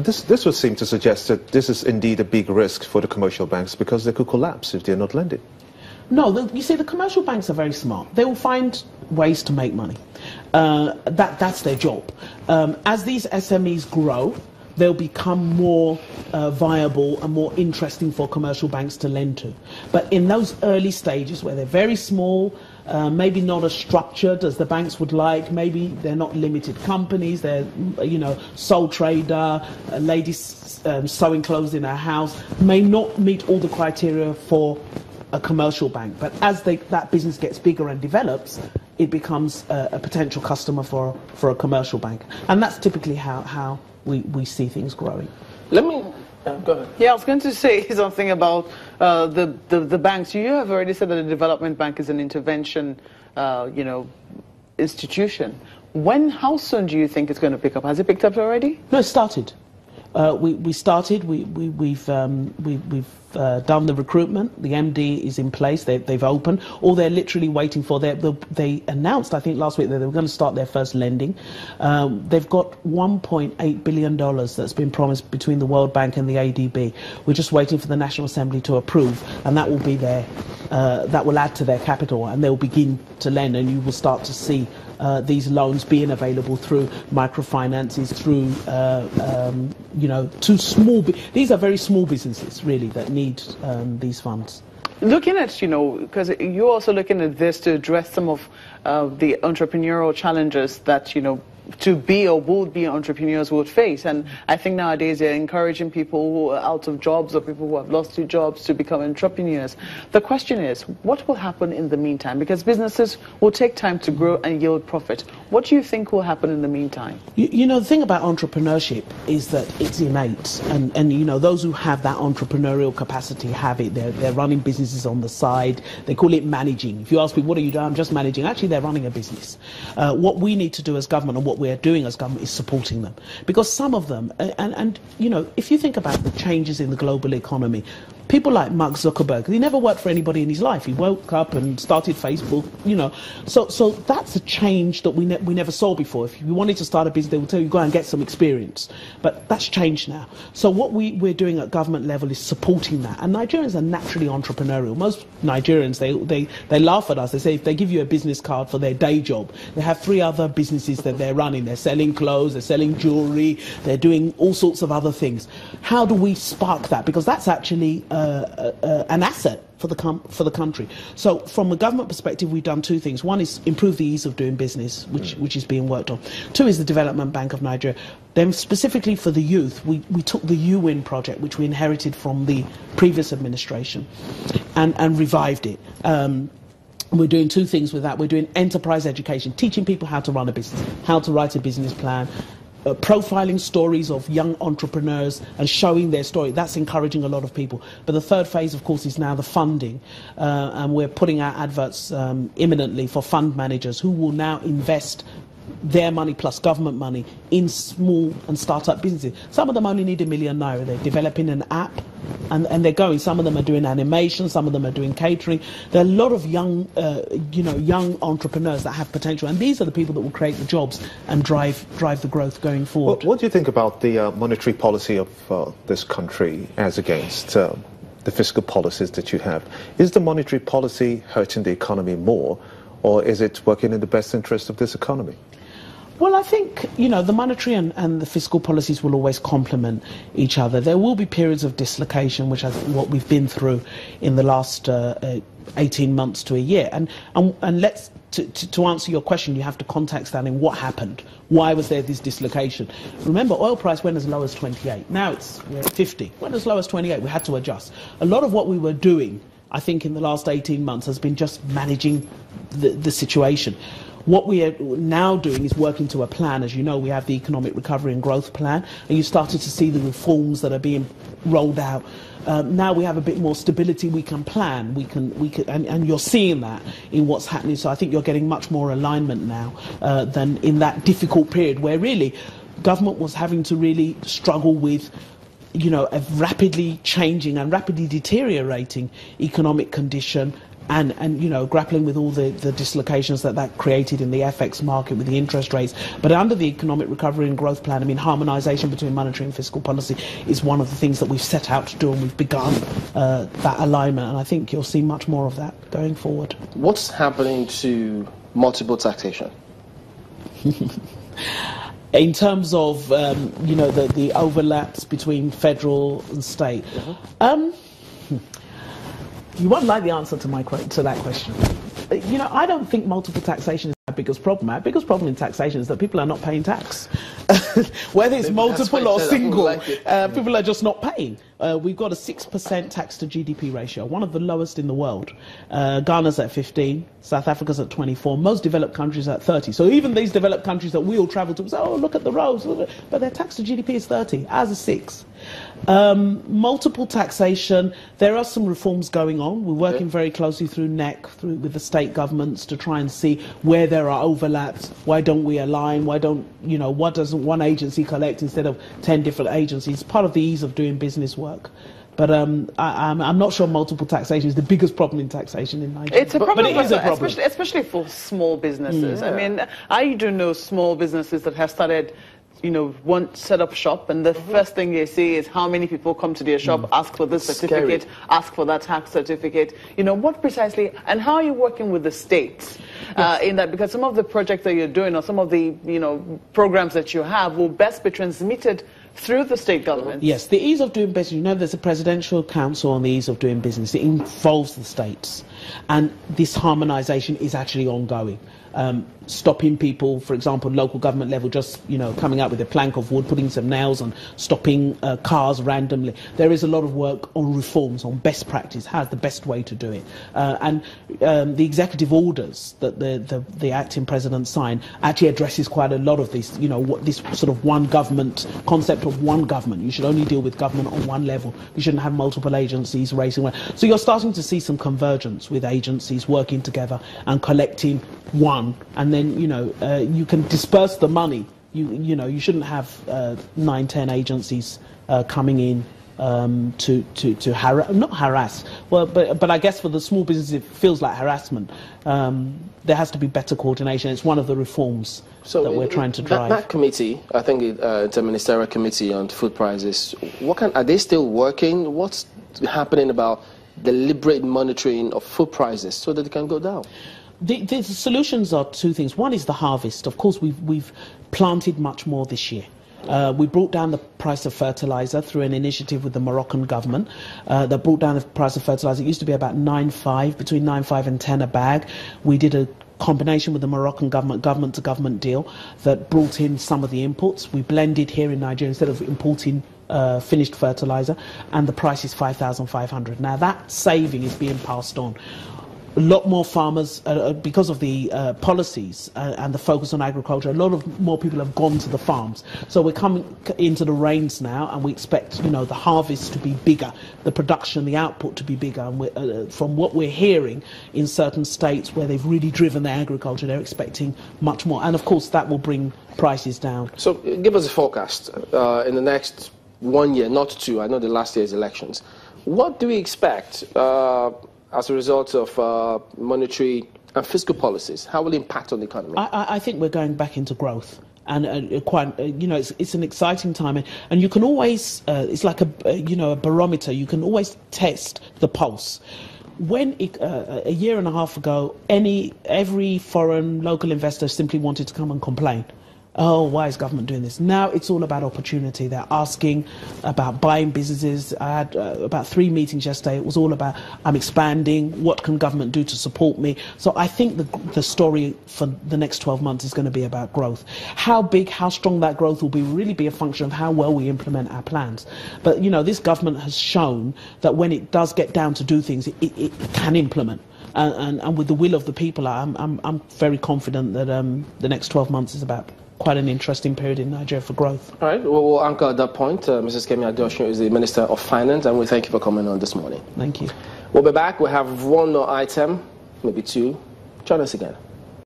This would seem to suggest that this is indeed a big risk for the commercial banks because they could collapse if they're not lending. No, you see, the commercial banks are very smart. They will find ways to make money. That's their job. As these SMEs grow, they'll become more viable and more interesting for commercial banks to lend to. But in those early stages where they're very small, maybe not as structured as the banks would like, maybe they're not limited companies, they're, sole trader, ladies sewing clothes in her house, may not meet all the criteria for a commercial bank. But as that business gets bigger and develops, it becomes a potential customer for a commercial bank. And that's typically how we see things growing. Let me go ahead. Yeah, I was going to say something about the banks. You have already said that the development bank is an intervention, institution. How soon do you think it's going to pick up? Has it picked up already? No, it started. We started. We've done the recruitment. The MD is in place. They've opened. All they're literally waiting for. They announced, I think, last week that they were going to start their first lending. They've got $1.8 billion that's been promised between the World Bank and the ADB. We're just waiting for the National Assembly to approve, and that will be that will add to their capital, and they'll begin to lend, and you will start to see these loans being available through microfinances, through to small. These are very small businesses, really, that need these funds. Looking at, because you're also looking at this to address some of the entrepreneurial challenges that, to be or would be entrepreneurs would face. And I think nowadays they're encouraging people who are out of jobs or people who have lost their jobs to become entrepreneurs. The question is, what will happen in the meantime? Because businesses will take time to grow and yield profit. What do you think will happen in the meantime? The thing about entrepreneurship is that it's innate. And those who have that entrepreneurial capacity have it. They're running businesses on the side. They call it managing. If you ask me, what are you doing? I'm just managing. Actually, they're running a business. What we need to do as government, and what we're doing as government, is supporting them, because some of them, and if you think about the changes in the global economy, people like Mark Zuckerberg, he never worked for anybody in his life. He woke up and started Facebook, so that's a change that we never saw before. If you wanted to start a business, they would tell you, go and get some experience, but that's changed now. So what we're doing at government level is supporting that, and Nigerians are naturally entrepreneurial. Most Nigerians, they laugh at us. They say if they give you a business card for their day job, they have 3 other businesses that they're running. They're selling clothes, they're selling jewelry, they're doing all sorts of other things. How do we spark that? Because that's actually an asset for the country. So from a government perspective, we've done 2 things. One is improve the ease of doing business, which is being worked on. 2 is the Development Bank of Nigeria. Then specifically for the youth, we took the UWIN project, which we inherited from the previous administration, and revived it. We're doing 2 things with that. We're doing enterprise education, teaching people how to run a business, how to write a business plan, profiling stories of young entrepreneurs and showing their story. That's encouraging a lot of people. But the 3rd phase, of course, is now the funding. And we're putting out adverts imminently for fund managers who will now invest their money plus government money in small and start-up businesses. Some of them only need £1 million naira. They're developing an app, and they're going. Some of them are doing animation. Some of them are doing catering. There are a lot of young entrepreneurs that have potential, and these are the people that will create the jobs and drive the growth going forward. What do you think about the monetary policy of this country as against the fiscal policies that you have? Is the monetary policy hurting the economy more, or is it working in the best interest of this economy? Well, I think, the monetary and the fiscal policies will always complement each other. There will be periods of dislocation, which is what we've been through in the last 18 months to a year. And let's, to answer your question, you have to context that in what happened. Why was there this dislocation? Remember, oil price went as low as 28. Now we're at 50. Went as low as 28. We had to adjust. A lot of what we were doing, I think, in the last 18 months has been just managing the situation. What we are now doing is working to a plan. As you know, we have the Economic Recovery and Growth Plan, and you started to see the reforms that are being rolled out. Now we have a bit more stability. We can plan. And you're seeing that in what's happening. So I think you're getting much more alignment now than in that difficult period where really government was having to really struggle with a rapidly changing and rapidly deteriorating economic condition, and you know, grappling with all the dislocations that created in the FX market with the interest rates. But under the Economic Recovery and Growth Plan, I mean, harmonisation between monetary and fiscal policy is one of the things that we've set out to do, and we've begun that alignment, and I think you'll see much more of that going forward. What's happening to multiple taxation? In terms of you know, the overlaps between federal and state, you won't like the answer to that question. You know, I don't think multiple taxation is our biggest problem. Our biggest problem in taxation is that people are not paying tax. Whether it's multiple or single, people are just not paying. We've got a 6% tax to GDP ratio, one of the lowest in the world. Ghana's at 15, South Africa's at 24, most developed countries are at 30. So even these developed countries that we all travel to say, oh, look at the roads, but their tax to GDP is 30, ours is 6. Multiple taxation, there are some reforms going on. We're working very closely through NEC, with the state governments, to try and see where there are overlaps. Why don't we align? Why don't, you know, what doesn't one agency collect instead of 10 different agencies? Part of the ease of doing business work. But I'm not sure multiple taxation is the biggest problem in taxation in Nigeria. It's a problem, but it is a problem. Especially for small businesses. I mean, I do know small businesses that have started, you know, want to set up shop, and the first thing they see is how many people come to their shop, ask for this certificate, ask for that tax certificate. You know, what precisely, and how are you working with the states in that? Because some of the projects that you're doing, or some of the, you know, programs that you have, will best be transmitted through the state government. Yes, the ease of doing business, you know, there's a presidential council on the ease of doing business. It involves the states, and this harmonisation is actually ongoing. Stopping people, for example, local government level, just, you know, coming out with a plank of wood, putting some nails on, stopping cars randomly. There is a lot of work on reforms, on best practice, how's the best way to do it. And the executive orders that the acting president signed actually addresses quite a lot of this, you know, what this sort of one government, concept of one government. You should only deal with government on one level. You shouldn't have multiple agencies racing around. So you're starting to see some convergence with agencies working together and collecting one, and then, you know, you can disperse the money. You know, you shouldn't have 9, 10 agencies coming in to not harass. Well, but I guess for the small businesses it feels like harassment. There has to be better coordination. It's one of the reforms that we're trying to drive. That committee, I think it's a ministerial committee on food prices. Are they still working? What's happening about deliberate monitoring of food prices so that they can go down? The solutions are two things. One is the harvest. Of course, we've planted much more this year. We brought down the price of fertilizer through an initiative with the Moroccan government that brought down the price of fertilizer. It used to be about 9.5, between 9.5 and 10 a bag. We did a combination with the Moroccan government-to-government deal that brought in some of the inputs. We blended here in Nigeria instead of importing finished fertilizer, and the price is 5,500. Now that saving is being passed on. A lot more farmers, because of the policies and the focus on agriculture, a lot of more people have gone to the farms. So we're coming into the rains now, and we expect, you know, the harvest to be bigger, the production, the output to be bigger. And from what we're hearing in certain states where they've really driven their agriculture, they're expecting much more. And of course, that will bring prices down. So give us a forecast in the next 1 year, not 2. I know the last year's elections. What do we expect as a result of monetary and fiscal policies? How will it impact on the economy? I think we're going back into growth. And quite, you know, it's an exciting time, and you can always, it's like a barometer. You can always test the pulse. When a year and a half ago, every foreign local investor simply wanted to come and complain. Oh, why is government doing this? Now it's all about opportunity. They're asking about buying businesses. I had about 3 meetings yesterday. It was all about, I'm expanding. What can government do to support me? So I think the story for the next 12 months is going to be about growth. How big, how strong that growth will be will really be a function of how well we implement our plans. But, you know, this government has shown that when it does get down to do things, it can implement. And with the will of the people, I'm very confident that the next 12 months is about quite an interesting period in Nigeria for growth. All right, well, we'll anchor at that point. Mrs. Kemi Adeosun is the Minister of Finance, and we thank you for coming on this morning. Thank you. We'll be back. We'll have one more item, maybe 2. Join us again.